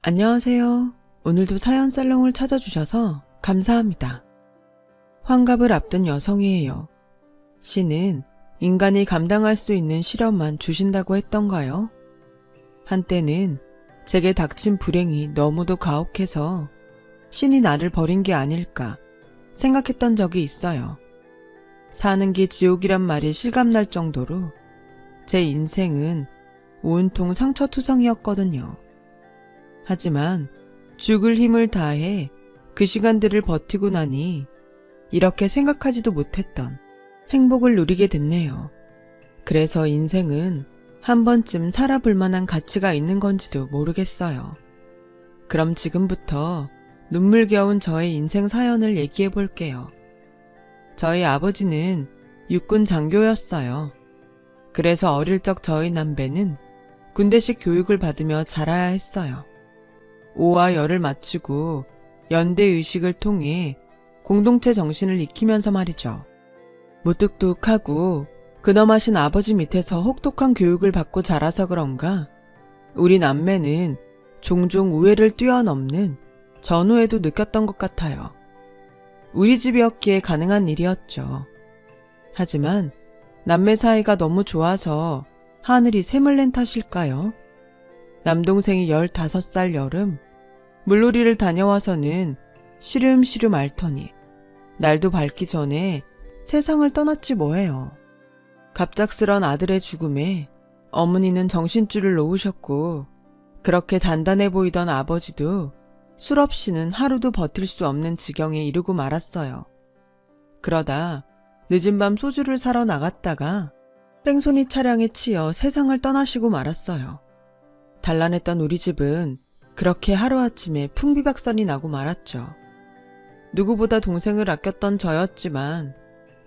안녕하세요. 오늘도 사연 살롱을 찾아주셔서 감사합니다. 환갑을 앞둔 여성이에요. 신은 인간이 감당할 수 있는 시련만 주신다고 했던가요? 한때는 제게 닥친 불행이 너무도 가혹해서 신이 나를 버린 게 아닐까 생각했던 적이 있어요. 사는 게 지옥이란 말이 실감날 정도로 제 인생은 온통 상처투성이었거든요. 하지만 죽을 힘을 다해 그 시간들을 버티고 나니 이렇게 생각하지도 못했던 행복을 누리게 됐네요. 그래서 인생은 한 번쯤 살아볼 만한 가치가 있는 건지도 모르겠어요. 그럼 지금부터 눈물겨운 저의 인생 사연을 얘기해 볼게요. 저희 아버지는 육군 장교였어요. 그래서 어릴 적 저희 남배는 군대식 교육을 받으며 자라야 했어요. 오와 열을 맞추고 연대의식을 통해 공동체 정신을 익히면서 말이죠. 무뚝뚝하고 근엄하신 아버지 밑에서 혹독한 교육을 받고 자라서 그런가 우리 남매는 종종 우애를 뛰어넘는 전후에도 느꼈던 것 같아요. 우리 집이었기에 가능한 일이었죠. 하지만 남매 사이가 너무 좋아서 하늘이 샘을 낸 탓일까요? 남동생이 15살 여름 물놀이를 다녀와서는 시름시름 앓더니 날도 밝기 전에 세상을 떠났지 뭐예요. 갑작스런 아들의 죽음에 어머니는 정신줄을 놓으셨고 그렇게 단단해 보이던 아버지도 술 없이는 하루도 버틸 수 없는 지경에 이르고 말았어요. 그러다 늦은 밤 소주를 사러 나갔다가 뺑소니 차량에 치여 세상을 떠나시고 말았어요. 단란했던 우리 집은 그렇게 하루아침에 풍비박산이 나고 말았죠. 누구보다 동생을 아꼈던 저였지만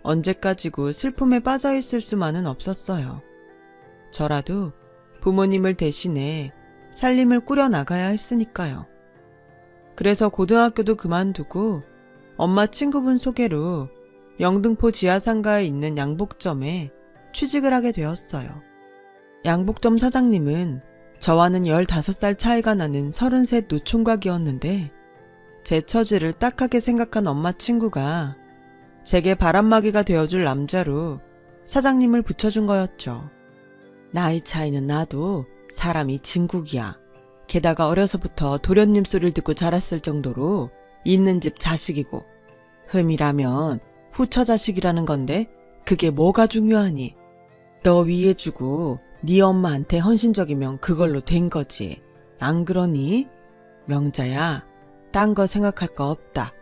언제까지고 슬픔에 빠져있을 수만은 없었어요. 저라도 부모님을 대신해 살림을 꾸려나가야 했으니까요. 그래서 고등학교도 그만두고 엄마 친구분 소개로 영등포 지하상가에 있는 양복점에 취직을 하게 되었어요. 양복점 사장님은 저와는 15살 차이가 나는 33 노총각이었는데 제 처지를 딱하게 생각한 엄마 친구가 제게 바람막이가 되어줄 남자로 사장님을 붙여준 거였죠. 나이 차이는 나도 사람이 진국이야. 게다가 어려서부터 도련님 소리를 듣고 자랐을 정도로 있는 집 자식이고 흠이라면 후처 자식이라는 건데 그게 뭐가 중요하니? 너 위해주고 네 엄마한테 헌신적이면 그걸로 된 거지. 안 그러니? 명자야, 딴 거 생각할 거 없다.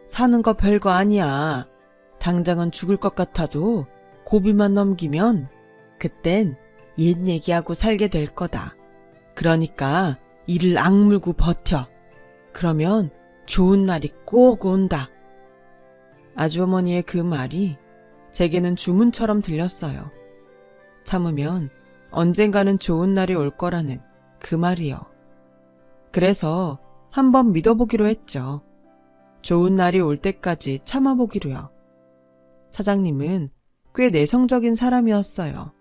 사는 거 별거 아니야. 당장은 죽을 것 같아도 고비만 넘기면 그땐 옛 얘기하고 살게 될 거다. 그러니까 이를 악물고 버텨. 그러면 좋은 날이 꼭 온다. 아주어머니의 그 말이 제게는 주문처럼 들렸어요. 참으면 언젠가는 좋은 날이 올 거라는 그 말이요. 그래서 한번 믿어보기로 했죠. 좋은 날이 올 때까지 참아보기로요. 사장님은 꽤 내성적인 사람이었어요.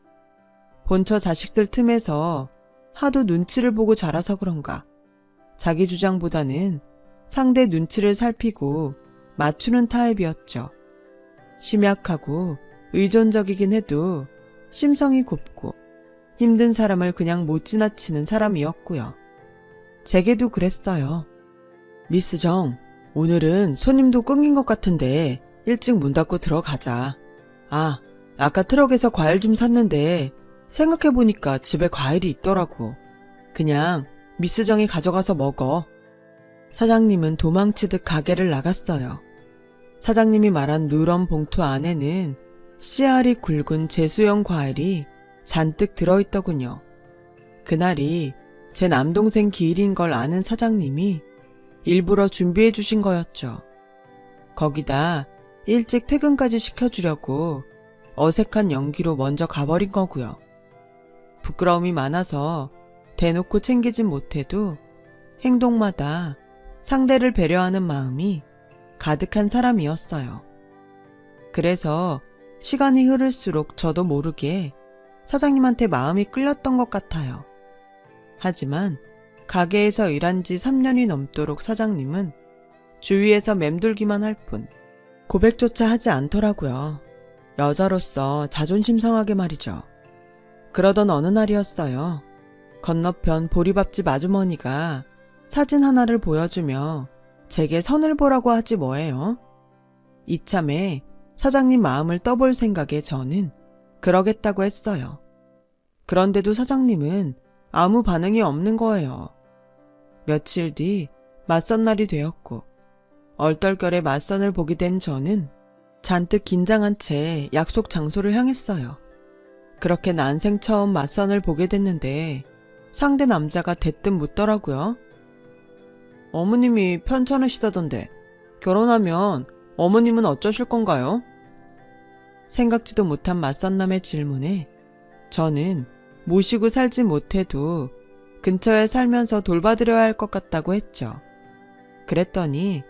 본처 자식들 틈에서 하도 눈치를 보고 자라서 그런가 자기 주장보다는 상대 눈치를 살피고 맞추는 타입이었죠. 심약하고 의존적이긴 해도 심성이 곱고 힘든 사람을 그냥 못 지나치는 사람이었고요. 제게도 그랬어요. 미스 정, 오늘은 손님도 끊긴 것 같은데 일찍 문 닫고 들어가자. 아, 아까 트럭에서 과일 좀 샀는데 생각해보니까 집에 과일이 있더라고. 그냥 미스 정이 가져가서 먹어. 사장님은 도망치듯 가게를 나갔어요. 사장님이 말한 누런 봉투 안에는 씨알이 굵은 제수형 과일이 잔뜩 들어있더군요. 그날이 제 남동생 기일인 걸 아는 사장님이 일부러 준비해 주신 거였죠. 거기다 일찍 퇴근까지 시켜주려고 어색한 연기로 먼저 가버린 거고요. 부끄러움이 많아서 대놓고 챙기진 못해도 행동마다 상대를 배려하는 마음이 가득한 사람이었어요. 그래서 시간이 흐를수록 저도 모르게 사장님한테 마음이 끌렸던 것 같아요. 하지만 가게에서 일한 지 3년이 넘도록 사장님은 주위에서 맴돌기만 할 뿐 고백조차 하지 않더라고요. 여자로서 자존심 상하게 말이죠. 그러던 어느 날이었어요. 건너편 보리밥집 아주머니가 사진 하나를 보여주며 제게 선을 보라고 하지 뭐예요. 이참에 사장님 마음을 떠볼 생각에 저는 그러겠다고 했어요. 그런데도 사장님은 아무 반응이 없는 거예요. 며칠 뒤 맞선 날이 되었고 얼떨결에 맞선을 보게 된 저는 잔뜩 긴장한 채 약속 장소를 향했어요. 그렇게 난생 처음 맞선을 보게 됐는데 상대 남자가 대뜸 묻더라고요. 어머님이 편찮으시다던데 결혼하면 어머님은 어쩌실 건가요? 생각지도 못한 맞선남의 질문에 저는 모시고 살지 못해도 근처에 살면서 돌봐드려야 할 것 같다고 했죠. 그랬더니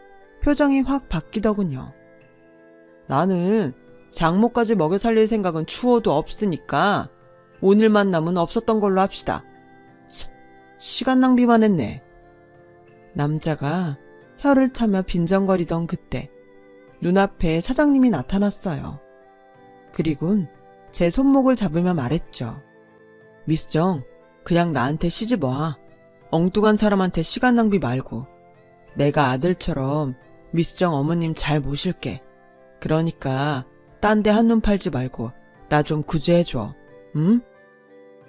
표정이 확 바뀌더군요. 나는 장모까지 먹여 살릴 생각은 추워도 없으니까 오늘 만남은 없었던 걸로 합시다. 시간 낭비만 했네. 남자가 혀를 차며 빈정거리던 그때 눈앞에 사장님이 나타났어요. 그리곤 제 손목을 잡으며 말했죠. 미스 정, 그냥 나한테 시집 와. 엉뚱한 사람한테 시간 낭비 말고. 내가 아들처럼 미스 정 어머님 잘 모실게. 그러니까 딴 데 한눈 팔지 말고 나 좀 구제해줘. 응?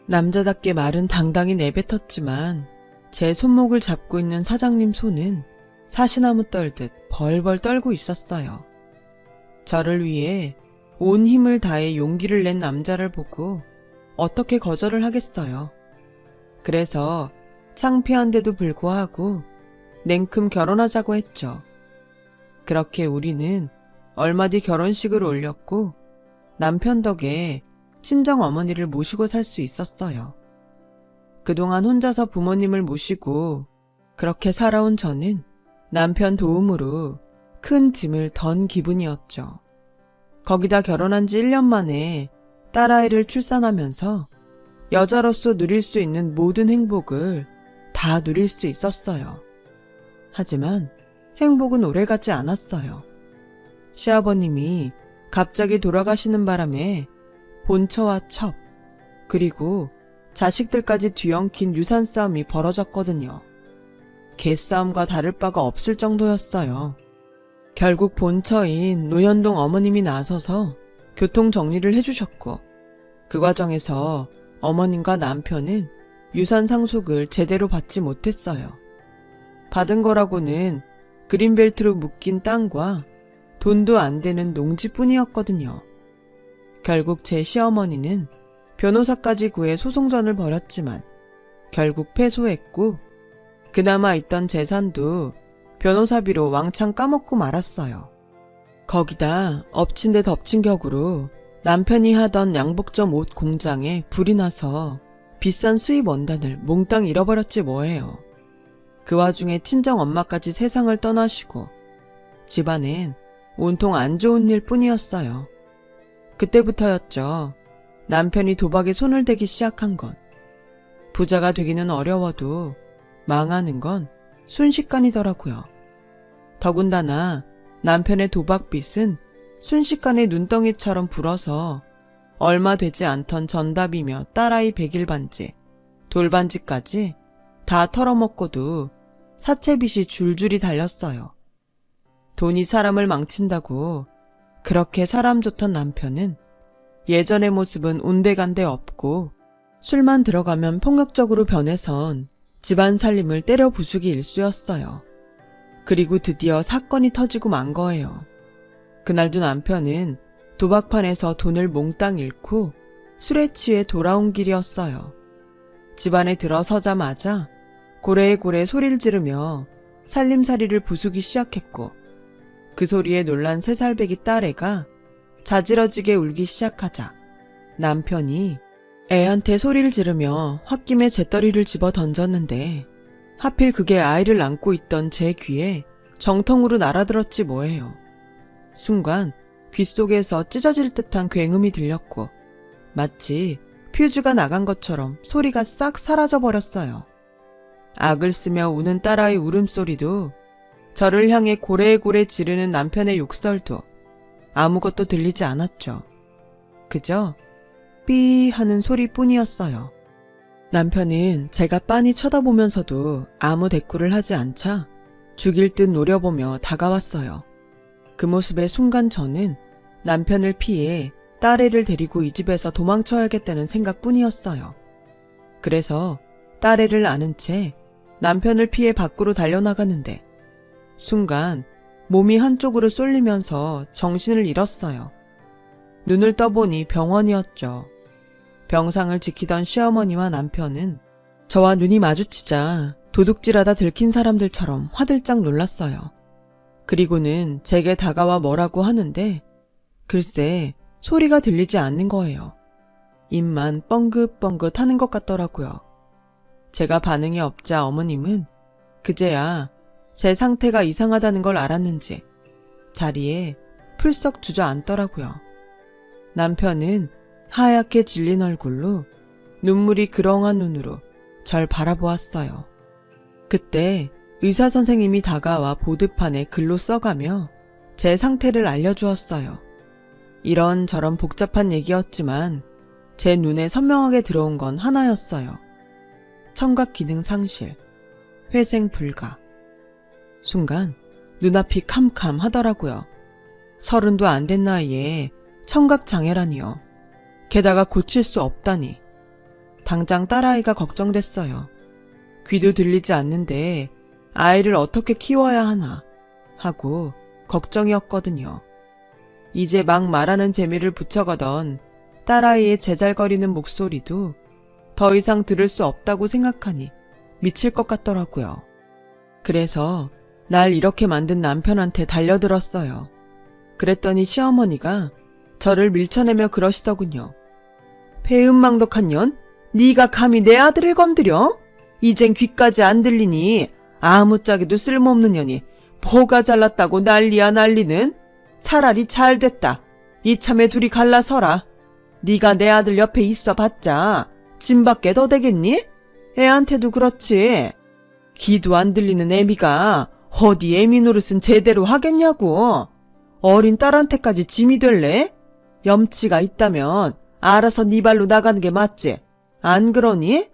남자답게 말은 당당히 내뱉었지만 제 손목을 잡고 있는 사장님 손은 사시나무 떨듯 벌벌 떨고 있었어요. 저를 위해 온 힘을 다해 용기를 낸 남자를 보고 어떻게 거절을 하겠어요. 그래서 창피한데도 불구하고 냉큼 결혼하자고 했죠. 그렇게 우리는 얼마 뒤 결혼식을 올렸고 남편 덕에 친정 어머니를 모시고 살 수 있었어요. 그동안 혼자서 부모님을 모시고 그렇게 살아온 저는 남편 도움으로 큰 짐을 던 기분이었죠. 거기다 결혼한 지 1년 만에 딸아이를 출산하면서 여자로서 누릴 수 있는 모든 행복을 다 누릴 수 있었어요. 하지만 행복은 오래가지 않았어요. 시아버님이 갑자기 돌아가시는 바람에 본처와 첩, 그리고 자식들까지 뒤엉킨 유산 싸움이 벌어졌거든요. 개싸움과 다를 바가 없을 정도였어요. 결국 본처인 노현동 어머님이 나서서 교통 정리를 해주셨고 그 과정에서 어머님과 남편은 유산 상속을 제대로 받지 못했어요. 받은 거라고는 그린벨트로 묶인 땅과 돈도 안 되는 농지뿐이었거든요. 결국 제 시어머니는 변호사까지 구해 소송전을 벌였지만 결국 패소했고 그나마 있던 재산도 변호사비로 왕창 까먹고 말았어요. 거기다 엎친 데 덮친 격으로 남편이 하던 양복점 옷 공장에 불이 나서 비싼 수입 원단을 몽땅 잃어버렸지 뭐예요. 그 와중에 친정 엄마까지 세상을 떠나시고 집안엔 온통 안 좋은 일 뿐이었어요. 그때부터였죠. 남편이 도박에 손을 대기 시작한 건. 부자가 되기는 어려워도 망하는 건 순식간이더라고요. 더군다나 남편의 도박빚은 순식간에 눈덩이처럼 불어서 얼마 되지 않던 전답이며 딸아이 백일반지, 돌반지까지 다 털어먹고도 사채빚이 줄줄이 달렸어요. 돈이 사람을 망친다고 그렇게 사람 좋던 남편은 예전의 모습은 온데간데 없고 술만 들어가면 폭력적으로 변해선 집안 살림을 때려 부수기 일쑤였어요. 그리고 드디어 사건이 터지고 만 거예요. 그날도 남편은 도박판에서 돈을 몽땅 잃고 술에 취해 돌아온 길이었어요. 집안에 들어서자마자 고래고래 소리를 지르며 살림살이를 부수기 시작했고 그 소리에 놀란 3살배기 딸애가 자지러지게 울기 시작하자 남편이 애한테 소리를 지르며 홧김에 재떨이를 집어 던졌는데 하필 그게 아이를 안고 있던 제 귀에 정통으로 날아들었지 뭐예요. 순간 귓속에서 찢어질 듯한 굉음이 들렸고 마치 퓨즈가 나간 것처럼 소리가 싹 사라져버렸어요. 악을 쓰며 우는 딸아이 울음소리도, 저를 향해 고래고래 지르는 남편의 욕설도 아무것도 들리지 않았죠. 그저 삐 하는 소리뿐이었어요. 남편은 제가 빤히 쳐다보면서도 아무 대꾸를 하지 않자 죽일 듯 노려보며 다가왔어요. 그 모습에 순간 저는 남편을 피해 딸애를 데리고 이 집에서 도망쳐야겠다는 생각뿐이었어요. 그래서 딸애를 안은 채 남편을 피해 밖으로 달려나가는데 순간 몸이 한쪽으로 쏠리면서 정신을 잃었어요. 눈을 떠보니 병원이었죠. 병상을 지키던 시어머니와 남편은 저와 눈이 마주치자 도둑질하다 들킨 사람들처럼 화들짝 놀랐어요. 그리고는 제게 다가와 뭐라고 하는데 글쎄 소리가 들리지 않는 거예요. 입만 뻥긋뻥긋 하는 것 같더라고요. 제가 반응이 없자 어머님은 그제야 제 상태가 이상하다는 걸 알았는지 자리에 풀썩 주저앉더라고요. 남편은 하얗게 질린 얼굴로 눈물이 그렁한 눈으로 절 바라보았어요. 그때 의사 선생님이 다가와 보드판에 글로 써가며 제 상태를 알려주었어요. 이런저런 복잡한 얘기였지만 제 눈에 선명하게 들어온 건 하나였어요. 청각 기능 상실, 회생 불가. 순간 눈앞이 캄캄하더라고요. 30도 안 된 나이에 청각 장애라니요. 게다가 고칠 수 없다니. 당장 딸아이가 걱정됐어요. 귀도 들리지 않는데 아이를 어떻게 키워야 하나 하고 걱정이었거든요. 이제 막 말하는 재미를 붙여가던 딸아이의 제잘거리는 목소리도 더 이상 들을 수 없다고 생각하니 미칠 것 같더라고요. 그래서 날 이렇게 만든 남편한테 달려들었어요. 그랬더니 시어머니가 저를 밀쳐내며 그러시더군요. 배은망덕한 년, 네가 감히 내 아들을 건드려? 이젠 귀까지 안 들리니 아무짝에도 쓸모없는 년이 뭐가 잘났다고 난리야 난리는? 차라리 잘 됐다. 이참에 둘이 갈라서라. 네가 내 아들 옆에 있어봤자 짐밖에 더 되겠니? 애한테도 그렇지. 귀도 안 들리는 애미가 어디 애미 노릇은 제대로 하겠냐고. 어린 딸한테까지 짐이 될래? 염치가 있다면 알아서 네 발로 나가는 게 맞지. 안 그러니?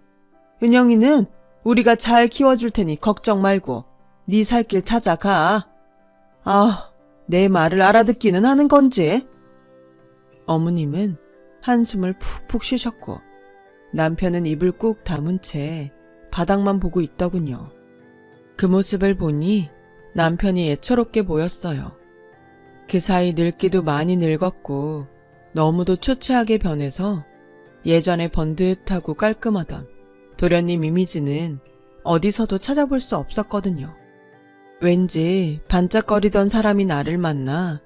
은영이는 우리가 잘 키워줄 테니 걱정 말고 네 살 길 찾아가. 아, 내 말을 알아듣기는 하는 건지. 어머님은 한숨을 푹푹 쉬셨고 남편은 입을 꾹 다문 채 바닥만 보고 있더군요. 그 모습을 보니 남편이 애처롭게 보였어요. 그 사이 늙기도 많이 늙었고 너무도 초췌하게 변해서 예전에 번듯하고 깔끔하던 도련님 이미지는 어디서도 찾아볼 수 없었거든요. 왠지 반짝거리던 사람이 나를 만나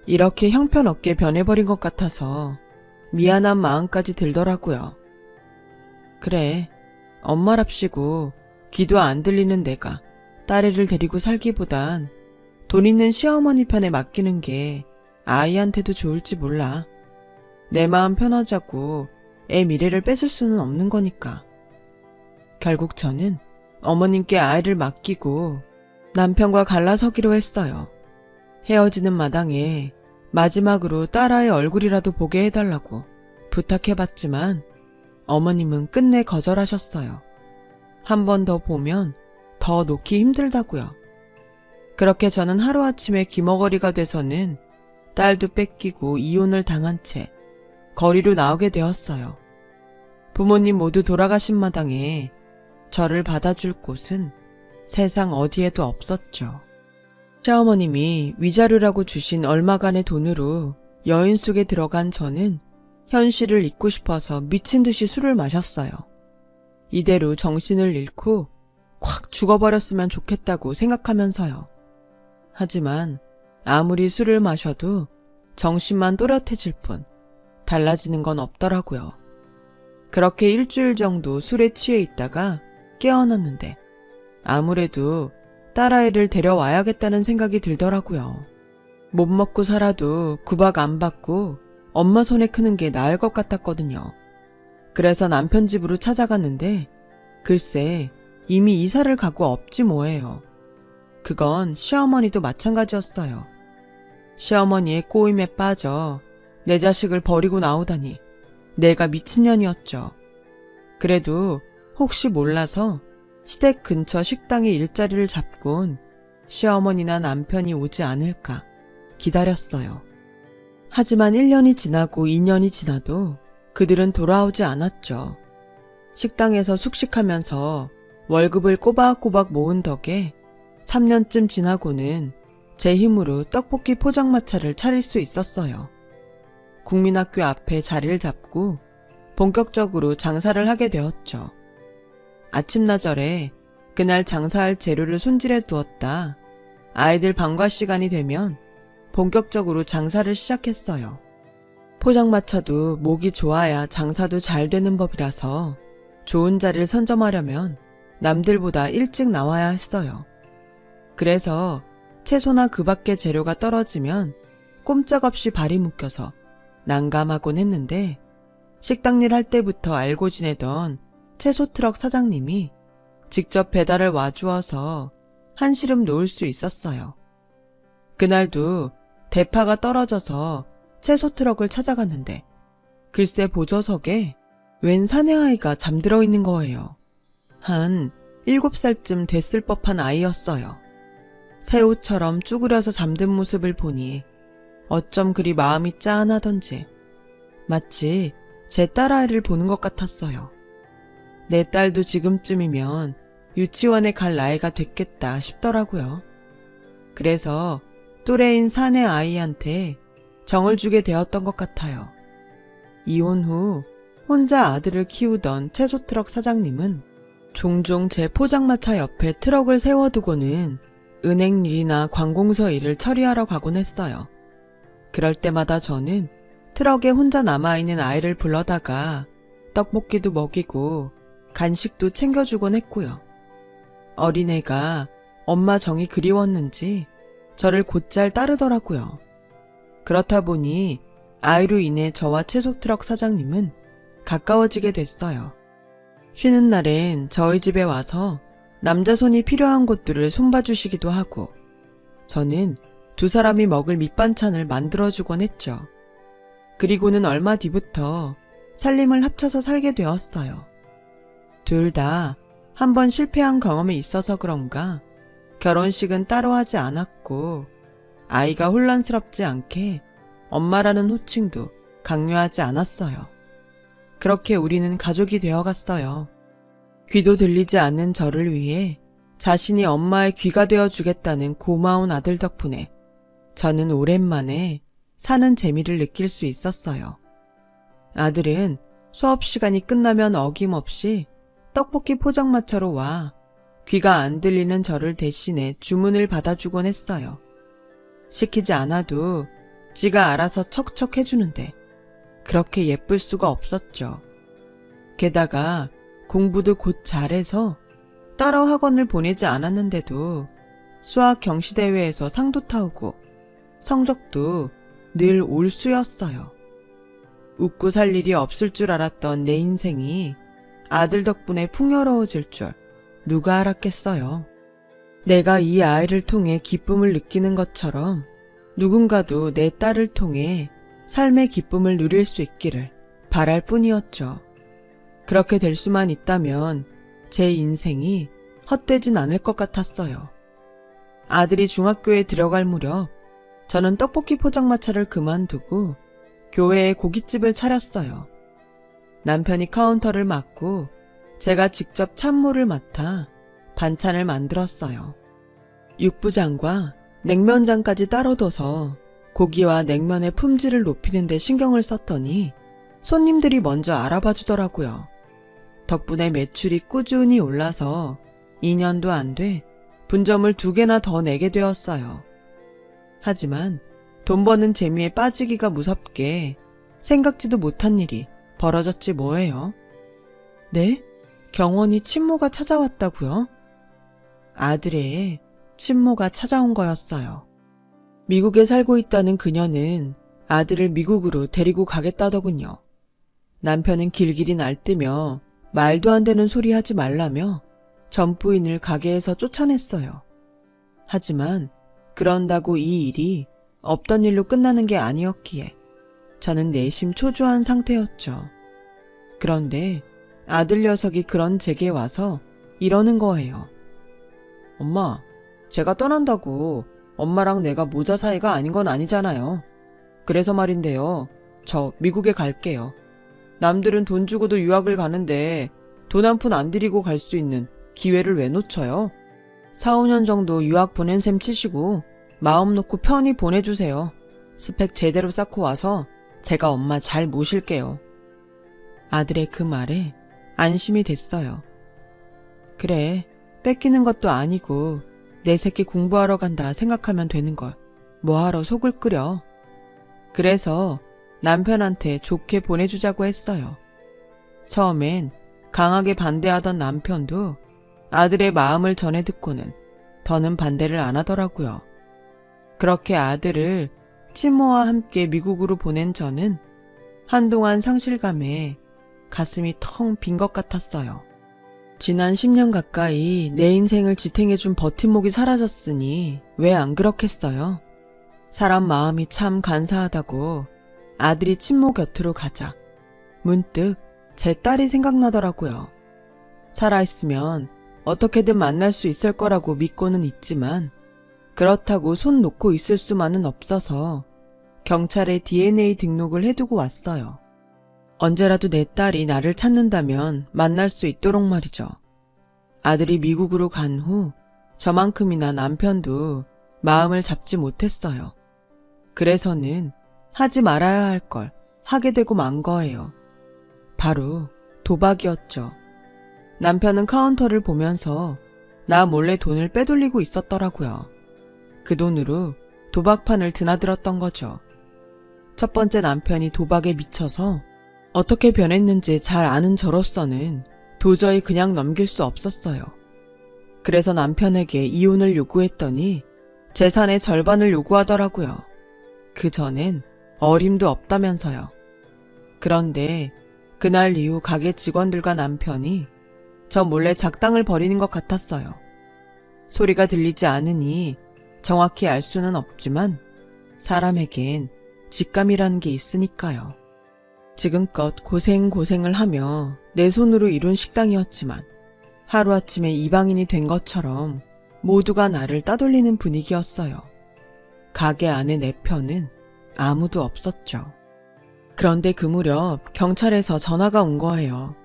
이렇게 형편없게 변해버린 것 같아서 미안한 마음까지 들더라고요. 그래, 엄마랍시고 귀도 안 들리는 내가 딸애를 데리고 살기보단 돈 있는 시어머니 편에 맡기는 게 아이한테도 좋을지 몰라. 내 마음 편하자고 애 미래를 뺏을 수는 없는 거니까. 결국 저는 어머님께 아이를 맡기고 남편과 갈라서기로 했어요. 헤어지는 마당에 마지막으로 딸아이 얼굴이라도 보게 해달라고 부탁해봤지만 어머님은 끝내 거절하셨어요. 한 번 더 보면 더 놓기 힘들다고요. 그렇게 저는 하루아침에 귀머거리가 돼서는 딸도 뺏기고 이혼을 당한 채 거리로 나오게 되었어요. 부모님 모두 돌아가신 마당에 저를 받아줄 곳은 세상 어디에도 없었죠. 시어머님이 위자료라고 주신 얼마간의 돈으로 여인 속에 들어간 저는 현실을 잊고 싶어서 미친 듯이 술을 마셨어요. 이대로 정신을 잃고 콱 죽어버렸으면 좋겠다고 생각하면서요. 하지만 아무리 술을 마셔도 정신만 또렷해질 뿐 달라지는 건 없더라고요. 그렇게 일주일 정도 술에 취해 있다가 깨어났는데 아무래도 딸아이를 데려와야겠다는 생각이 들더라고요. 못 먹고 살아도 구박 안 받고 엄마 손에 크는 게 나을 것 같았거든요. 그래서 남편 집으로 찾아갔는데 글쎄 이미 이사를 가고 없지 뭐예요. 그건 시어머니도 마찬가지였어요. 시어머니의 꼬임에 빠져 내 자식을 버리고 나오다니 내가 미친년이었죠. 그래도 혹시 몰라서 시댁 근처 식당에 일자리를 잡곤 시어머니나 남편이 오지 않을까 기다렸어요. 하지만 1년이 지나고 2년이 지나도 그들은 돌아오지 않았죠. 식당에서 숙식하면서 월급을 꼬박꼬박 모은 덕에 3년쯤 지나고는 제 힘으로 떡볶이 포장마차를 차릴 수 있었어요. 국민학교 앞에 자리를 잡고 본격적으로 장사를 하게 되었죠. 아침나절에 그날 장사할 재료를 손질해 두었다 아이들 방과 시간이 되면 본격적으로 장사를 시작했어요. 포장마차도 목이 좋아야 장사도 잘 되는 법이라서 좋은 자리를 선점하려면 남들보다 일찍 나와야 했어요. 그래서 채소나 그 밖의 재료가 떨어지면 꼼짝없이 발이 묶여서 난감하곤 했는데 식당 일 할 때부터 알고 지내던 채소 트럭 사장님이 직접 배달을 와주어서 한시름 놓을 수 있었어요. 그날도 대파가 떨어져서 채소 트럭을 찾아갔는데 글쎄 보조석에 웬 사내아이가 잠들어 있는 거예요. 한 7살쯤 됐을 법한 아이였어요. 새우처럼 쭈그려서 잠든 모습을 보니 어쩜 그리 마음이 짠하던지 마치 제 딸아이를 보는 것 같았어요. 내 딸도 지금쯤이면 유치원에 갈 나이가 됐겠다 싶더라고요. 그래서 또래인 사내 아이한테 정을 주게 되었던 것 같아요. 이혼 후 혼자 아들을 키우던 채소트럭 사장님은 종종 제 포장마차 옆에 트럭을 세워두고는 은행 일이나 관공서 일을 처리하러 가곤 했어요. 그럴 때마다 저는 트럭에 혼자 남아있는 아이를 불러다가 떡볶이도 먹이고 간식도 챙겨주곤 했고요. 어린애가 엄마 정이 그리웠는지 저를 곧잘 따르더라고요. 그렇다 보니 아이로 인해 저와 채소트럭 사장님은 가까워지게 됐어요. 쉬는 날엔 저희 집에 와서 남자 손이 필요한 곳들을 손봐주시기도 하고 저는 두 사람이 먹을 밑반찬을 만들어주곤 했죠. 그리고는 얼마 뒤부터 살림을 합쳐서 살게 되었어요. 둘 다 한 번 실패한 경험이 있어서 그런가 결혼식은 따로 하지 않았고 아이가 혼란스럽지 않게 엄마라는 호칭도 강요하지 않았어요. 그렇게 우리는 가족이 되어갔어요. 귀도 들리지 않는 저를 위해 자신이 엄마의 귀가 되어주겠다는 고마운 아들 덕분에 저는 오랜만에 사는 재미를 느낄 수 있었어요. 아들은 수업 시간이 끝나면 어김없이 떡볶이 포장마차로 와 귀가 안 들리는 저를 대신해 주문을 받아주곤 했어요. 시키지 않아도 지가 알아서 척척 해주는데 그렇게 예쁠 수가 없었죠. 게다가 공부도 곧 잘해서 따로 학원을 보내지 않았는데도 수학 경시대회에서 상도 타오고 성적도 늘 올수였어요. 웃고 살 일이 없을 줄 알았던 내 인생이 아들 덕분에 풍요로워질 줄 누가 알았겠어요. 내가 이 아이를 통해 기쁨을 느끼는 것처럼 누군가도 내 딸을 통해 삶의 기쁨을 누릴 수 있기를 바랄 뿐이었죠. 그렇게 될 수만 있다면 제 인생이 헛되진 않을 것 같았어요. 아들이 중학교에 들어갈 무렵 저는 떡볶이 포장마차를 그만두고 교회에 고깃집을 차렸어요. 남편이 카운터를 맡고 제가 직접 찬물을 맡아 반찬을 만들었어요. 육부장과 냉면장까지 따로 둬서 고기와 냉면의 품질을 높이는 데 신경을 썼더니 손님들이 먼저 알아봐 주더라고요. 덕분에 매출이 꾸준히 올라서 2년도 안 돼 분점을 2개나 더 내게 되었어요. 하지만 돈 버는 재미에 빠지기가 무섭게 생각지도 못한 일이 벌어졌지 뭐예요. 네? 경원이 친모가 찾아왔다고요? 아들의 친모가 찾아온 거였어요. 미국에 살고 있다는 그녀는 아들을 미국으로 데리고 가겠다더군요. 남편은 길길이 날뛰며 말도 안 되는 소리 하지 말라며 전 부인을 가게에서 쫓아냈어요. 하지만 그런다고 이 일이 없던 일로 끝나는 게 아니었기에 저는 내심 초조한 상태였죠. 그런데 아들 녀석이 그런 제게 와서 이러는 거예요. 엄마, 제가 떠난다고 엄마랑 내가 모자 사이가 아닌 건 아니잖아요. 그래서 말인데요. 저 미국에 갈게요. 남들은 돈 주고도 유학을 가는데 돈 한 푼 안 들이고 갈 수 있는 기회를 왜 놓쳐요? 4, 5년 정도 유학 보낸 셈 치시고 마음 놓고 편히 보내주세요. 스펙 제대로 쌓고 와서 제가 엄마 잘 모실게요. 아들의 그 말에 안심이 됐어요. 그래, 뺏기는 것도 아니고 내 새끼 공부하러 간다 생각하면 되는 걸 뭐하러 속을 끓여. 그래서 남편한테 좋게 보내주자고 했어요. 처음엔 강하게 반대하던 남편도 아들의 마음을 전해 듣고는 더는 반대를 안 하더라고요. 그렇게 아들을 친모와 함께 미국으로 보낸 저는 한동안 상실감에 가슴이 텅 빈 것 같았어요. 지난 10년 가까이 내 인생을 지탱해준 버팀목이 사라졌으니 왜 안 그렇겠어요? 사람 마음이 참 간사하다고 아들이 친모 곁으로 가자 문득 제 딸이 생각나더라고요. 살아있으면 어떻게든 만날 수 있을 거라고 믿고는 있지만 그렇다고 손 놓고 있을 수만은 없어서 경찰에 DNA 등록을 해두고 왔어요. 언제라도 내 딸이 나를 찾는다면 만날 수 있도록 말이죠. 아들이 미국으로 간 후 저만큼이나 남편도 마음을 잡지 못했어요. 그래서는 하지 말아야 할 걸 하게 되고 만 거예요. 바로 도박이었죠. 남편은 카운터를 보면서 나 몰래 돈을 빼돌리고 있었더라고요. 그 돈으로 도박판을 드나들었던 거죠. 첫 번째 남편이 도박에 미쳐서 어떻게 변했는지 잘 아는 저로서는 도저히 그냥 넘길 수 없었어요. 그래서 남편에게 이혼을 요구했더니 재산의 절반을 요구하더라고요. 그 전엔 어림도 없다면서요. 그런데 그날 이후 가게 직원들과 남편이 저 몰래 작당을 벌이는 것 같았어요. 소리가 들리지 않으니 정확히 알 수는 없지만 사람에겐 직감이라는 게 있으니까요. 지금껏 고생을 하며 내 손으로 이룬 식당이었지만 하루아침에 이방인이 된 것처럼 모두가 나를 따돌리는 분위기였어요. 가게 안에 내 편은 아무도 없었죠. 그런데 그 무렵 경찰에서 전화가 온 거예요.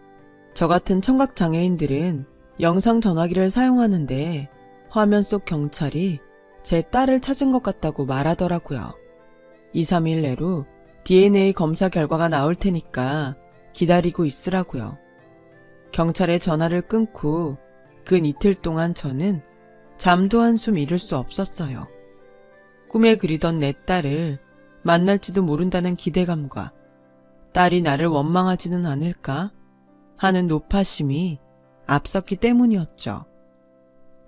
저 같은 청각장애인들은 영상 전화기를 사용하는데 화면 속 경찰이 제 딸을 찾은 것 같다고 말하더라고요. 2, 3일 내로 DNA 검사 결과가 나올 테니까 기다리고 있으라고요. 경찰에 전화를 끊고 근 이틀 동안 저는 잠도 한숨 이룰 수 없었어요. 꿈에 그리던 내 딸을 만날지도 모른다는 기대감과 딸이 나를 원망하지는 않을까 하는 노파심이 앞섰기 때문이었죠.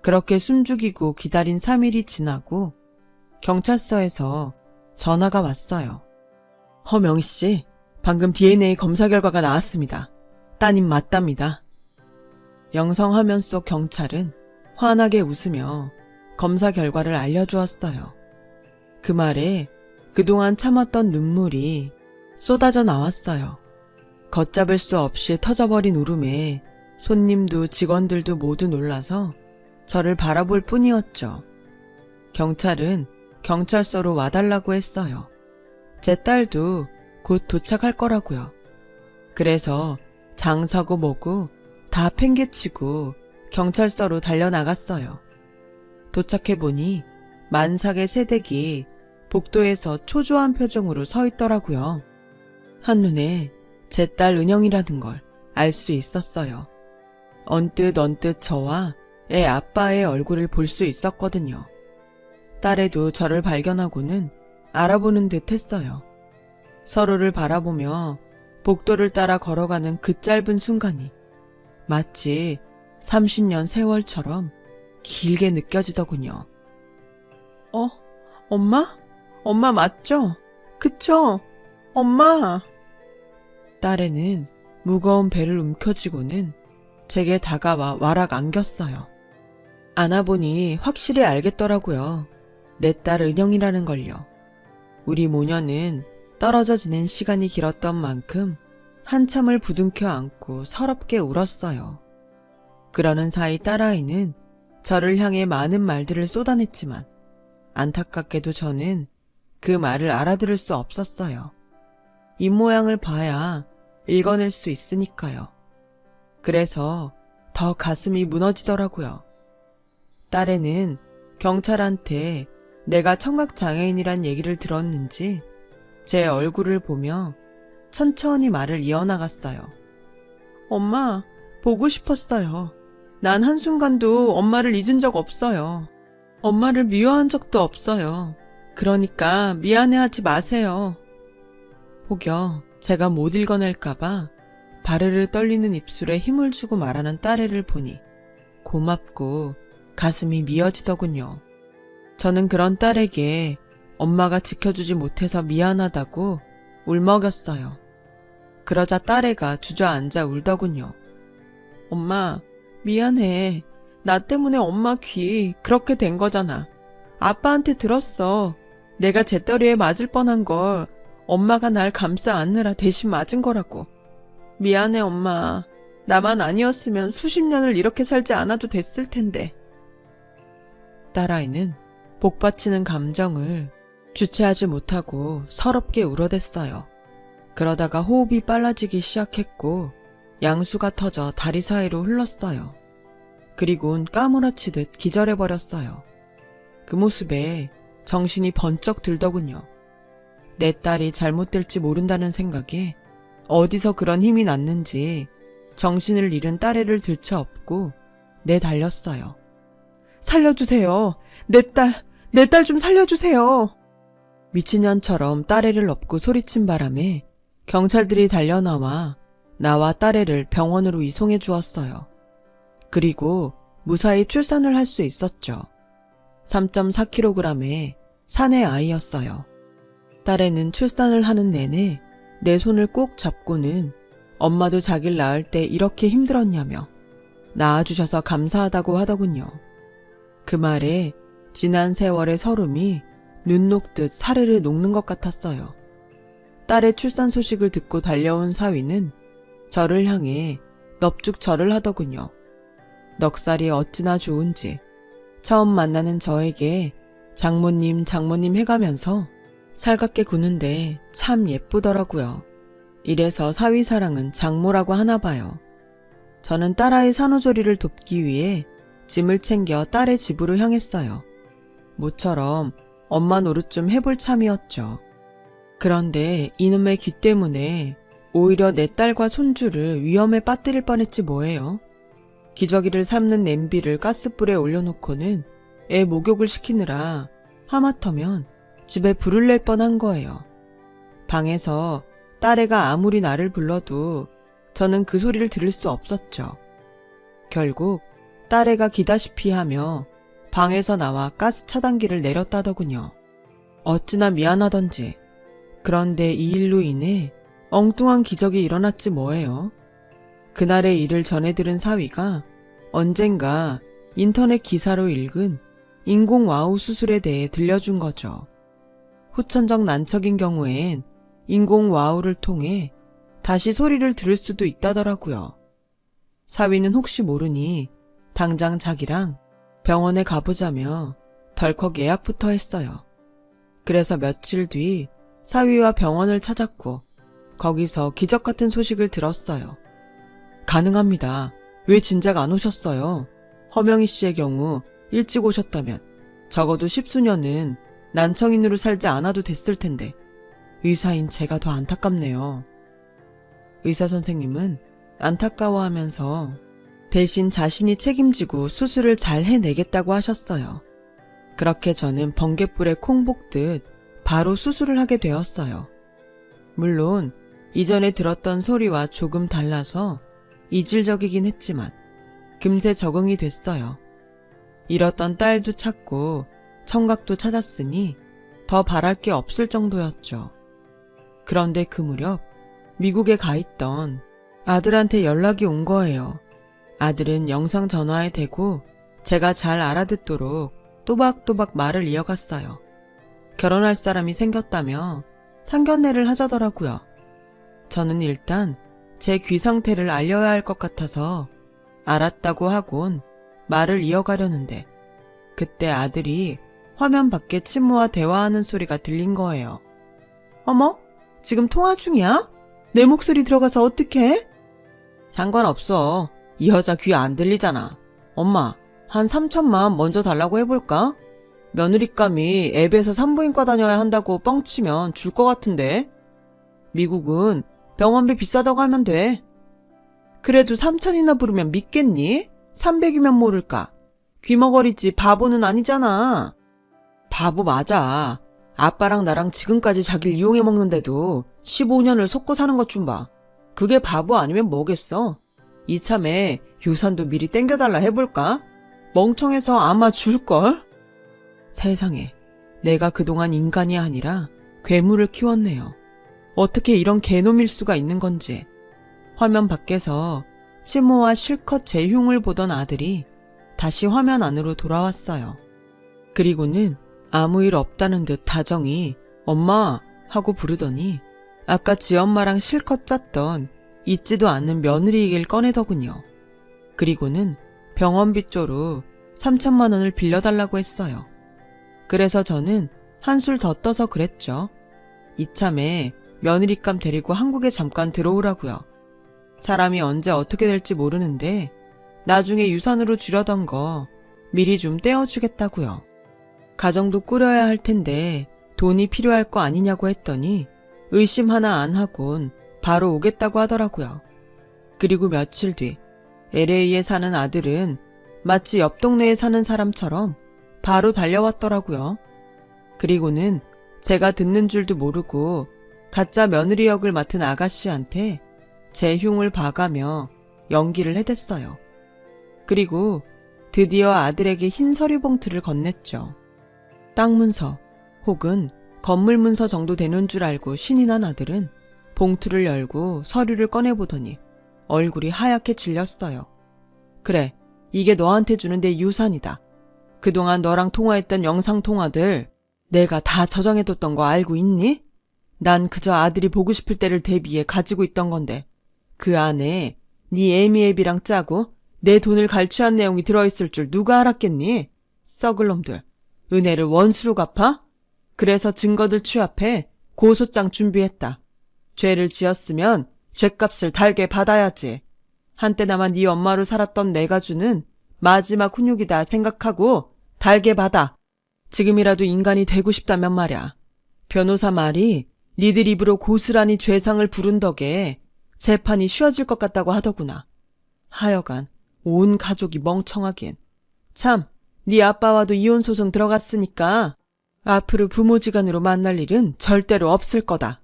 그렇게 숨죽이고 기다린 3일이 지나고 경찰서에서 전화가 왔어요. 허명희씨, 방금 DNA 검사 결과가 나왔습니다. 따님 맞답니다. 영상 화면 속 경찰은 환하게 웃으며 검사 결과를 알려주었어요. 그 말에 그동안 참았던 눈물이 쏟아져 나왔어요. 걷잡을 수 없이 터져버린 울음에 손님도 직원들도 모두 놀라서 저를 바라볼 뿐이었죠. 경찰은 경찰서로 와달라고 했어요. 제 딸도 곧 도착할 거라고요. 그래서 장사고 뭐고 다 팽개치고 경찰서로 달려나갔어요. 도착해보니 만삭의 새댁이 복도에서 초조한 표정으로 서 있더라고요. 한눈에 제 딸 은영이라는 걸 알 수 있었어요. 언뜻 저와 애 아빠의 얼굴을 볼 수 있었거든요. 딸애도 저를 발견하고는 알아보는 듯 했어요. 서로를 바라보며 복도를 따라 걸어가는 그 짧은 순간이 마치 30년 세월처럼 길게 느껴지더군요. 엄마? 엄마 맞죠? 그쵸? 엄마! 딸애는 무거운 배를 움켜쥐고는 제게 다가와 와락 안겼어요. 안아보니 확실히 알겠더라고요. 내 딸 은영이라는 걸요. 우리 모녀는 떨어져 지낸 시간이 길었던 만큼 한참을 부둥켜 안고 서럽게 울었어요. 그러는 사이 딸아이는 저를 향해 많은 말들을 쏟아냈지만 안타깝게도 저는 그 말을 알아들을 수 없었어요. 입모양을 봐야 읽어낼 수 있으니까요. 그래서 더 가슴이 무너지더라고요. 딸애는 경찰한테 내가 청각장애인이란 얘기를 들었는지 제 얼굴을 보며 천천히 말을 이어나갔어요. 엄마, 보고 싶었어요. 난 한순간도 엄마를 잊은 적 없어요. 엄마를 미워한 적도 없어요. 그러니까 미안해하지 마세요. 혹여 제가 못 읽어낼까봐 바르르 떨리는 입술에 힘을 주고 말하는 딸애를 보니 고맙고 가슴이 미어지더군요. 저는 그런 딸에게 엄마가 지켜주지 못해서 미안하다고 울먹였어요. 그러자 딸애가 주저앉아 울더군요. 엄마, 미안해. 나 때문에 엄마 귀 그렇게 된 거잖아. 아빠한테 들었어. 내가 재떨이에 맞을 뻔한 걸 엄마가 날 감싸 안느라 대신 맞은 거라고. 미안해, 엄마. 나만 아니었으면 수십 년을 이렇게 살지 않아도 됐을 텐데. 딸아이는 복받치는 감정을 주체하지 못하고 서럽게 울어댔어요. 그러다가 호흡이 빨라지기 시작했고 양수가 터져 다리 사이로 흘렀어요. 그리곤 까무라치듯 기절해버렸어요. 그 모습에 정신이 번쩍 들더군요. 내 딸이 잘못될지 모른다는 생각에 어디서 그런 힘이 났는지 정신을 잃은 딸애를 들쳐업고 내달렸어요. 살려주세요. 내 딸 좀 살려주세요. 미친년처럼 딸애를 업고 소리친 바람에 경찰들이 달려나와 나와 딸애를 병원으로 이송해 주었어요. 그리고 무사히 출산을 할 수 있었죠. 3.4kg의 사내 아이였어요. 딸애는 출산을 하는 내내 내 손을 꼭 잡고는 엄마도 자기를 낳을 때 이렇게 힘들었냐며 낳아주셔서 감사하다고 하더군요. 그 말에 지난 세월의 서름이 눈 녹듯 사르르 녹는 것 같았어요. 딸의 출산 소식을 듣고 달려온 사위는 저를 향해 넙죽절을 하더군요. 넉살이 어찌나 좋은지 처음 만나는 저에게 장모님 해가면서 살갑게 구는데 참 예쁘더라고요. 이래서 사위사랑은 장모라고 하나 봐요. 저는 딸아이 산후조리를 돕기 위해 짐을 챙겨 딸의 집으로 향했어요. 모처럼 엄마 노릇 좀 해볼 참이었죠. 그런데 이놈의 귀 때문에 오히려 내 딸과 손주를 위험에 빠뜨릴 뻔했지 뭐예요. 기저귀를 삶는 냄비를 가스불에 올려놓고는 애 목욕을 시키느라 하마터면 집에 불을 낼 뻔한 거예요. 방에서 딸애가 아무리 나를 불러도 저는 그 소리를 들을 수 없었죠. 결국 딸애가 기다시피 하며 방에서 나와 가스 차단기를 내렸다더군요. 어찌나 미안하던지. 그런데 이 일로 인해 엉뚱한 기적이 일어났지 뭐예요. 그날의 일을 전해 들은 사위가 언젠가 인터넷 기사로 읽은 인공와우 수술에 대해 들려준 거죠. 후천적 난척인 경우엔 인공와우를 통해 다시 소리를 들을 수도 있다더라고요. 사위는 혹시 모르니 당장 자기랑 병원에 가보자며 덜컥 예약부터 했어요. 그래서 며칠 뒤 사위와 병원을 찾았고 거기서 기적 같은 소식을 들었어요. 가능합니다. 왜 진작 안 오셨어요? 허명희 씨의 경우 일찍 오셨다면 적어도 10수년은 난청인으로 살지 않아도 됐을 텐데 의사인 제가 더 안타깝네요. 의사 선생님은 안타까워하면서 대신 자신이 책임지고 수술을 잘 해내겠다고 하셨어요. 그렇게 저는 번갯불에 콩 볶듯 바로 수술을 하게 되었어요. 물론 이전에 들었던 소리와 조금 달라서 이질적이긴 했지만 금세 적응이 됐어요. 잃었던 딸도 찾고 청각도 찾았으니 더 바랄 게 없을 정도였죠. 그런데 그 무렵 미국에 가 있던 아들한테 연락이 온 거예요. 아들은 영상 전화에 대고 제가 잘 알아듣도록 또박또박 말을 이어갔어요. 결혼할 사람이 생겼다며 상견례를 하자더라고요. 저는 일단 제 귀 상태를 알려야 할 것 같아서 알았다고 하곤 말을 이어가려는데 그때 아들이 화면 밖에 친모와 대화하는 소리가 들린 거예요. 어머? 지금 통화 중이야? 내 목소리 들어가서 어떡해? 상관없어. 이 여자 귀 안 들리잖아. 엄마, 한 3천만 먼저 달라고 해볼까? 며느리감이 앱에서 산부인과 다녀야 한다고 뻥치면 줄 것 같은데. 미국은 병원비 비싸다고 하면 돼. 그래도 3천이나 부르면 믿겠니? 300이면 모를까. 귀머거리지 바보는 아니잖아. 바보 맞아. 아빠랑 나랑 지금까지 자기를 이용해 먹는데도 15년을 속고 사는 것 좀 봐. 그게 바보 아니면 뭐겠어? 이참에 유산도 미리 땡겨달라 해볼까? 멍청해서 아마 줄걸? 세상에, 내가 그동안 인간이 아니라 괴물을 키웠네요. 어떻게 이런 개놈일 수가 있는 건지. 화면 밖에서 친모와 실컷 제 흉을 보던 아들이 다시 화면 안으로 돌아왔어요. 그리고는 아무 일 없다는 듯 다정히 엄마 하고 부르더니 아까 지엄마랑 실컷 짰던 잊지도 않는 며느리 얘기를 꺼내더군요. 그리고는 병원비 쪼로 3천만 원을 빌려달라고 했어요. 그래서 저는 한술 더 떠서 그랬죠. 이참에 며느리감 데리고 한국에 잠깐 들어오라고요. 사람이 언제 어떻게 될지 모르는데 나중에 유산으로 주려던 거 미리 좀 떼어주겠다고요. 가정도 꾸려야 할 텐데 돈이 필요할 거 아니냐고 했더니 의심 하나 안 하곤 바로 오겠다고 하더라고요. 그리고 며칠 뒤 LA에 사는 아들은 마치 옆 동네에 사는 사람처럼 바로 달려왔더라고요. 그리고는 제가 듣는 줄도 모르고 가짜 며느리 역을 맡은 아가씨한테 제 흉을 봐가며 연기를 해댔어요. 그리고 드디어 아들에게 흰 서류 봉투를 건넸죠. 땅 문서 혹은 건물 문서 정도 되는 줄 알고 신이 난 아들은 봉투를 열고 서류를 꺼내보더니 얼굴이 하얗게 질렸어요. 그래, 이게 너한테 주는 내 유산이다. 그동안 너랑 통화했던 영상통화들 내가 다 저장해뒀던 거 알고 있니? 난 그저 아들이 보고 싶을 때를 대비해 가지고 있던 건데 그 안에 네 애미 앱이랑 짜고 내 돈을 갈취한 내용이 들어있을 줄 누가 알았겠니? 썩을 놈들. 은혜를 원수로 갚아? 그래서 증거들 취합해 고소장 준비했다. 죄를 지었으면 죄값을 달게 받아야지. 한때나마 네 엄마로 살았던 내가 주는 마지막 훈육이다 생각하고 달게 받아. 지금이라도 인간이 되고 싶다면 말야. 변호사 말이 니들 입으로 고스란히 죄상을 부른 덕에 재판이 쉬워질 것 같다고 하더구나. 하여간 온 가족이 멍청하긴. 참, 네 아빠와도 이혼소송 들어갔으니까 앞으로 부모지간으로 만날 일은 절대로 없을 거다.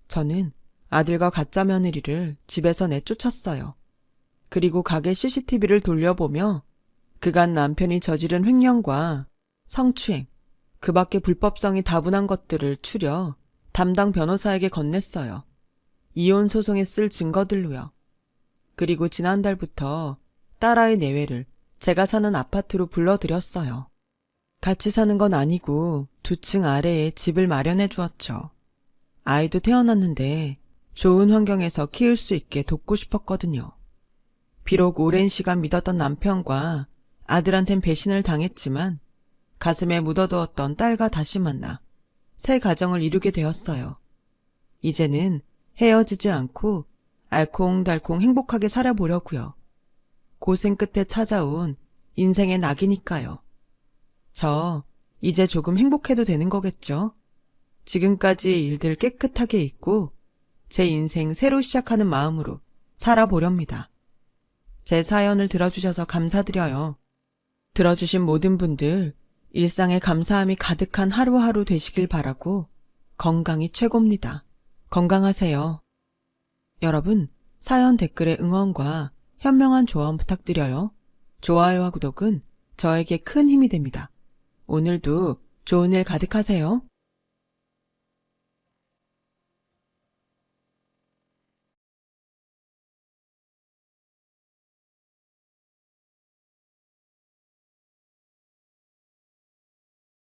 저는 아들과 가짜 며느리를 집에서 내쫓았어요. 그리고 가게 CCTV를 돌려보며 그간 남편이 저지른 횡령과 성추행, 그 밖에 불법성이 다분한 것들을 추려 담당 변호사에게 건넸어요. 이혼 소송에 쓸 증거들로요. 그리고 지난달부터 딸아이 내외를 제가 사는 아파트로 불러들였어요. 같이 사는 건 아니고 2층 아래에 집을 마련해 주었죠. 아이도 태어났는데 좋은 환경에서 키울 수 있게 돕고 싶었거든요. 비록 오랜 시간 믿었던 남편과 아들한텐 배신을 당했지만 가슴에 묻어두었던 딸과 다시 만나 새 가정을 이루게 되었어요. 이제는 헤어지지 않고 알콩달콩 행복하게 살아보려고요. 고생 끝에 찾아온 인생의 낙이니까요. 저 이제 조금 행복해도 되는 거겠죠? 지금까지 일들 깨끗하게 잊고 제 인생 새로 시작하는 마음으로 살아보렵니다. 제 사연을 들어주셔서 감사드려요. 들어주신 모든 분들 일상에 감사함이 가득한 하루하루 되시길 바라고 건강이 최고입니다. 건강하세요. 여러분, 사연 댓글에 응원과 현명한 조언 부탁드려요. 좋아요와 구독은 저에게 큰 힘이 됩니다. 오늘도 좋은 일 가득하세요.